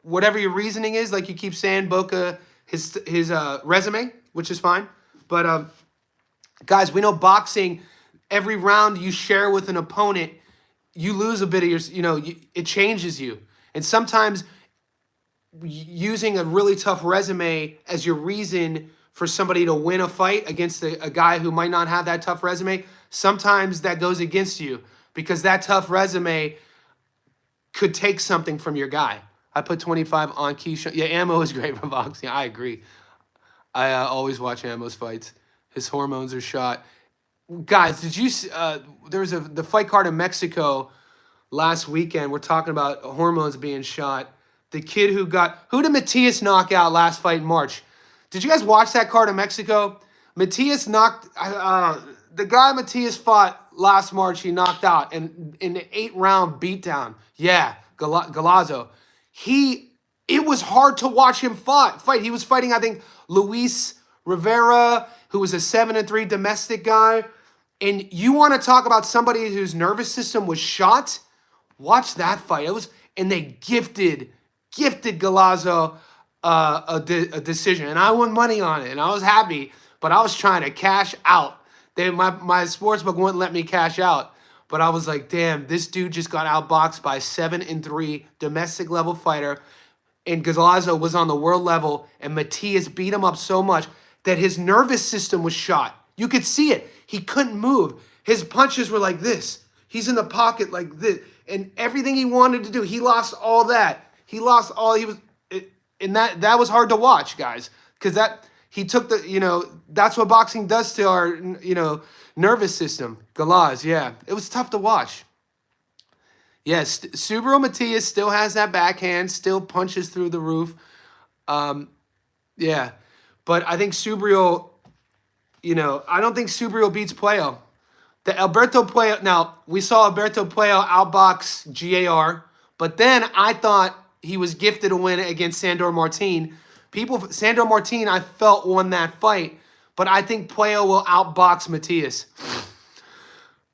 whatever your reasoning is, like you keep saying, Boca, his resume, which is fine. But, guys, we know boxing, every round you share with an opponent, you lose a bit of your, it changes you. And sometimes using a really tough resume as your reason for somebody to win a fight against a guy who might not have that tough resume, sometimes that goes against you because that tough resume could take something from your guy. I put 25 on Keyshawn. Yeah, Ammo is great for boxing. I agree. I always watch Ammo's fights. His hormones are shot. Guys, did you there was the fight card in Mexico last weekend? We're talking about hormones being shot. The kid who did Matias knock out last fight in March? Did you guys watch that card in Mexico? Matias knocked, the guy Matias fought last March, he knocked out in an 8-round beatdown. Yeah, Galazzo. It was hard to watch him fight. He was fighting, I think, Luis Rivera, who was a 7-3 domestic guy. And you want to talk about somebody whose nervous system was shot? Watch that fight. And they gifted Galazzo a decision, and I won money on it, and I was happy, but I was trying to cash out. My sportsbook wouldn't let me cash out, But I was like, damn, this dude just got outboxed by a 7-3 domestic level fighter. And Gazlazo was on the world level, and Matias beat him up so much that his nervous system was shot. You could see it. He couldn't move. His punches were like this. He's in the pocket like this. And everything he wanted to do, he lost all that. He lost all he was, and that was hard to watch, guys, because he took that's what boxing does to our nervous system. Galaz, yeah, it was tough to watch. Yes, Subaru Matias still has that backhand, still punches through the roof. Yeah, but I think Subaru, I don't think Subaru beats Puello. The Alberto Puello, now, we saw Alberto Puello outbox GAR, but then I thought he was gifted a win against Sandor Martin. Sandor Martin, I felt, won that fight, but I think Puello will outbox Matias.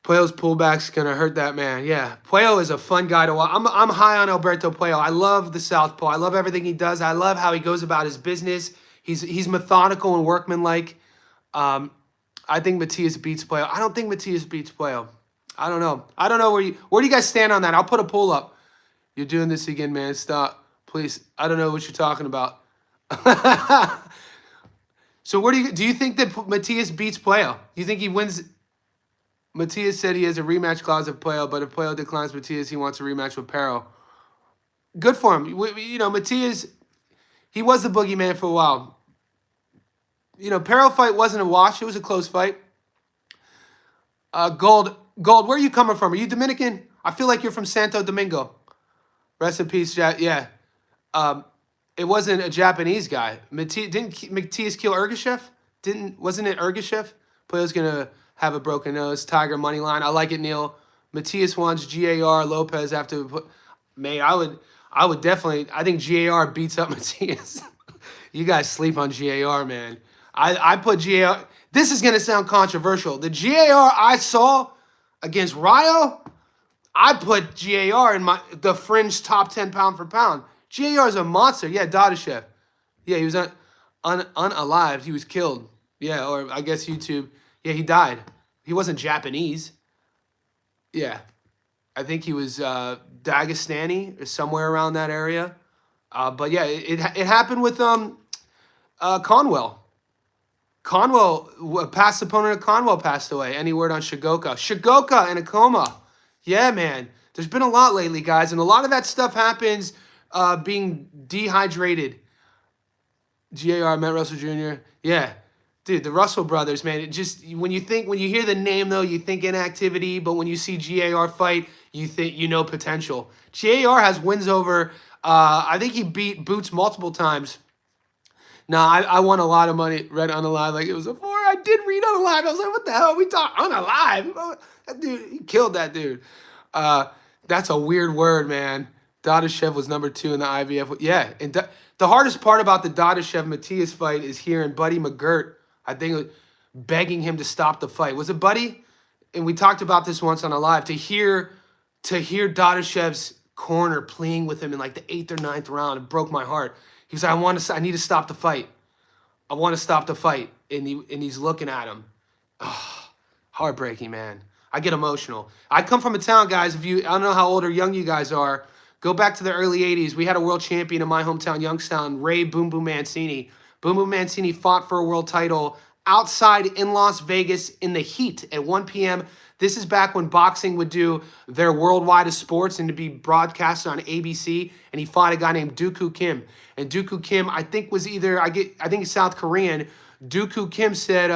Puello's pullback's going to hurt that man. Yeah, Puello is a fun guy to watch. I'm high on Alberto Puello. I love the southpaw. I love everything he does. I love how he goes about his business. He's methodical and workmanlike. I think Matias beats Puello. I don't think Matias beats Puello. I don't know. I don't know where do you guys stand on that? I'll put a poll up. You're doing this again, man. Stop. Please. I don't know what you're talking about. So where do you think that Matias beats Puello? Do you think he wins? Matias said he has a rematch clause with Puello, but if Puello declines Matias, he wants a rematch with Pero. Good for him. Matias, he was the boogeyman for a while. Pero fight wasn't a wash. It was a close fight. Gold, where are you coming from? Are you Dominican? I feel like you're from Santo Domingo. Rest in peace, yeah. It wasn't a Japanese guy. Didn't Matias kill Ergashev? Wasn't it Ergashev? Puello's gonna have a broken nose. Tiger money line. I like it, Neil. Matias wants GAR. Lopez after. Man, I would definitely. I think GAR beats up Matias. You guys sleep on GAR, man. I put GAR. This is gonna sound controversial. The GAR I saw against Rayo, I put GAR in the fringe top 10 pound for pound. GAR is a monster. Yeah, Dadashev. Yeah, he was unalived. He was killed. Yeah, or I guess YouTube. Yeah, he died. He wasn't Japanese. Yeah. I think he was Dagestani or somewhere around that area. But yeah, it happened with Conwell. Past opponent of Conwell passed away. Any word on Shigoka? Shigoka in a coma. Yeah, man. There's been a lot lately, guys, and a lot of that stuff happens being dehydrated. GAR, Matt Russell Jr. Yeah. Dude, the Russell brothers, man. It just when you hear the name though, you think inactivity, but when you see GAR fight, you think potential. GAR has wins over I think he beat Boots multiple times. Nah, I won a lot of money, read Unalive like it was a 4. I did read Unalive. I was like, what the hell are we talking? Unalive? That dude, he killed that dude. That's a weird word, man. Dadashev was number 2 in the IVF. Yeah, and the hardest part about the Dadashev-Matias fight is hearing Buddy McGirt, I think, begging him to stop the fight. Was it Buddy? And we talked about this once on a live. To hear Dadashev's corner pleading with him in like the 8th or 9th round, it broke my heart. He was like, I need to stop the fight. I want to stop the fight. And he's looking at him. Oh, heartbreaking, man. I get emotional. I come from a town, guys. I don't know how old or young you guys are. Go back to the early 80s. We had a world champion in my hometown, Youngstown, Ray Boom Boom Mancini. Boom Boom Mancini fought for a world title outside in Las Vegas in the heat at 1 p.m. This is back when boxing would do their worldwide of sports and to be broadcast on ABC. And he fought a guy named Dooku Kim. And Dooku Kim, I think was I think he's South Korean. Dooku Kim said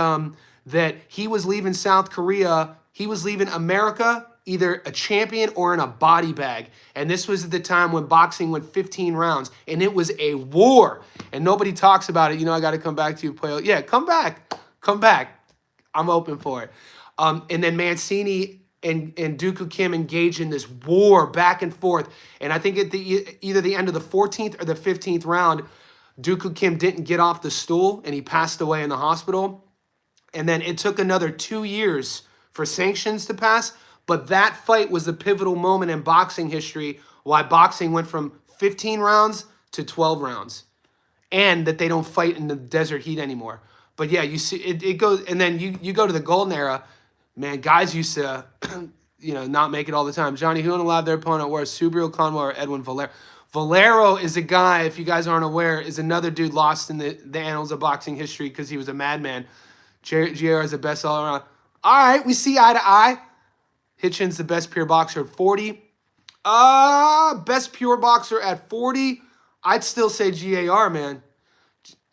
that he was leaving South Korea. He was leaving America either a champion or in a body bag. And this was at the time when boxing went 15 rounds. And it was a war. And nobody talks about it. I got to come back to you, Puello. Yeah, come back. Come back. I'm open for it. And then Mancini and Dooku Kim engaged in this war back and forth. And I think at either the end of the 14th or the 15th round, Dooku Kim didn't get off the stool and he passed away in the hospital. And then it took another 2 years for sanctions to pass. But that fight was the pivotal moment in boxing history, why boxing went from 15 rounds to 12 rounds. And that they don't fight in the desert heat anymore. But yeah, you see, it goes, and then you go to the golden era, man, guys used to, not make it all the time. Johnny, who allowed their opponent were Subriel Conwell or Edwin Valero? Valero is a guy, if you guys aren't aware, is another dude lost in the annals of boxing history because he was a madman. GAR is the best all around. All right, we see eye to eye. Hitchens, the best pure boxer at 40. Best pure boxer at 40. I'd still say GAR, man.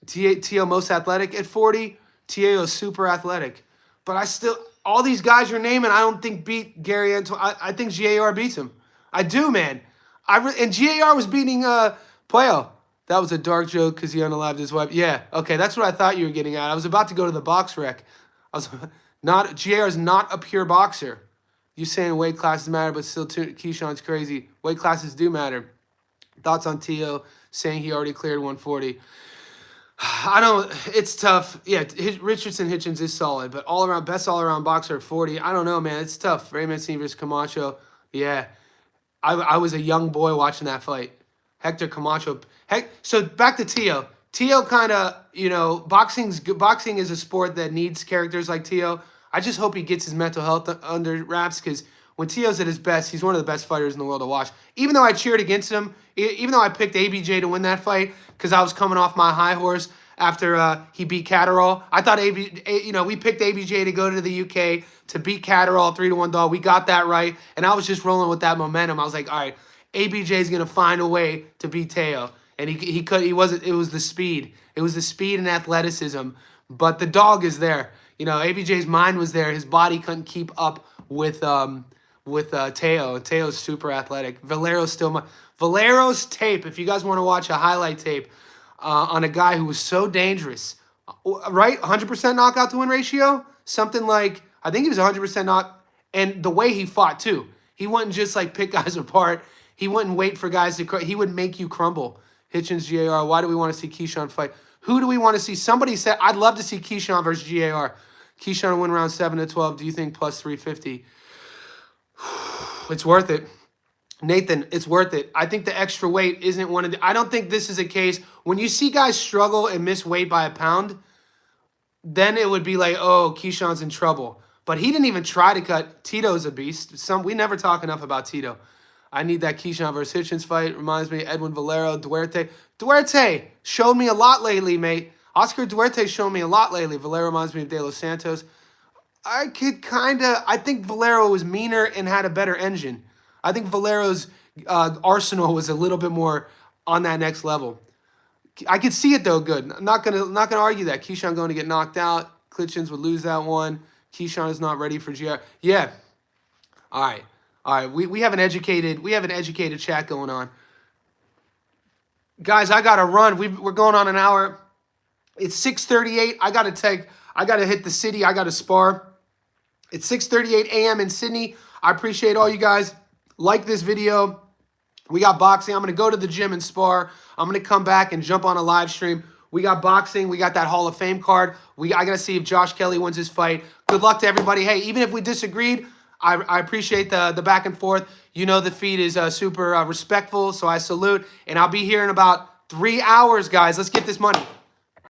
T.O. most athletic at 40. T.A.O. super athletic. But all these guys you're naming, I don't think beat Gary Antoine. I think GAR beats him. I do, man. And GAR was beating Puello. That was a dark joke because he unalived his wife. Yeah, okay, that's what I thought you were getting at. I was about to go to the box rec. GAR is not a pure boxer. You saying weight classes matter, but still, Keyshawn's crazy. Weight classes do matter. Thoughts on T.O. saying he already cleared 140. It's tough. Yeah, Richardson Hitchens is solid, but best all-around boxer at 40. I don't know, man. It's tough. Ray Mancini versus Camacho. Yeah. I was a young boy watching that fight. Hector Camacho. So back to T.O. T.O. kind of, boxing is a sport that needs characters like T.O. I just hope he gets his mental health under wraps because when T.O.'s at his best, he's one of the best fighters in the world to watch. Even though I cheered against him, even though I picked ABJ to win that fight because I was coming off my high horse after he beat Catterall. I thought, we picked ABJ to go to the UK to beat Catterall 3-1 dog. We got that right, and I was just rolling with that momentum. I was like, all right, ABJ's going to find a way to beat Teo. And it was the speed. It was the speed and athleticism. But the dog is there. ABJ's mind was there. His body couldn't keep up with Teo. Teo's super athletic. Valero's tape, if you guys want to watch a highlight tape on a guy who was so dangerous, right? 100% knockout to win ratio? Something like, I think he was 100% knock. And the way he fought, too. He wouldn't just, pick guys apart. He wouldn't wait for guys to he would make you crumble. Hitchens, GAR, why do we want to see Keyshawn fight? Who do we want to see? Somebody said, I'd love to see Keyshawn versus GAR. Keyshawn win round 7-12. Do you think plus 350? It's worth it. Nathan, it's worth it. I think the extra weight isn't one of the... I don't think this is a case... When you see guys struggle and miss weight by a pound, then it would be like, oh, Keyshawn's in trouble. But he didn't even try to cut. Tito's a beast. We never talk enough about Tito. I need that Keyshawn versus Hitchens fight. Reminds me of Edwin Valero, Duarte. Duarte showed me a lot lately, mate. Oscar Duarte showed me a lot lately. Valero reminds me of De Los Santos. I think Valero was meaner and had a better engine. I think Valero's arsenal was a little bit more on that next level. I could see it though. Good. I'm not gonna argue that. Keyshawn going to get knocked out. Klitschins would lose that one. Keyshawn is not ready for GR. Yeah. All right. We have an educated chat going on. Guys, I gotta run. We're going on an hour. It's 6:38. I gotta hit the city. I gotta spar. It's 6:38 a.m. in Sydney. I appreciate all you guys. Like this video. We got boxing. I'm going to go to the gym and spar. I'm going to come back and jump on a live stream. We got boxing. We got that Hall of Fame card. I got to see if Josh Kelly wins his fight. Good luck to everybody. Hey, even if we disagreed, I appreciate the back and forth. The feed is super respectful, so I salute. And I'll be here in about 3 hours, guys. Let's get this money.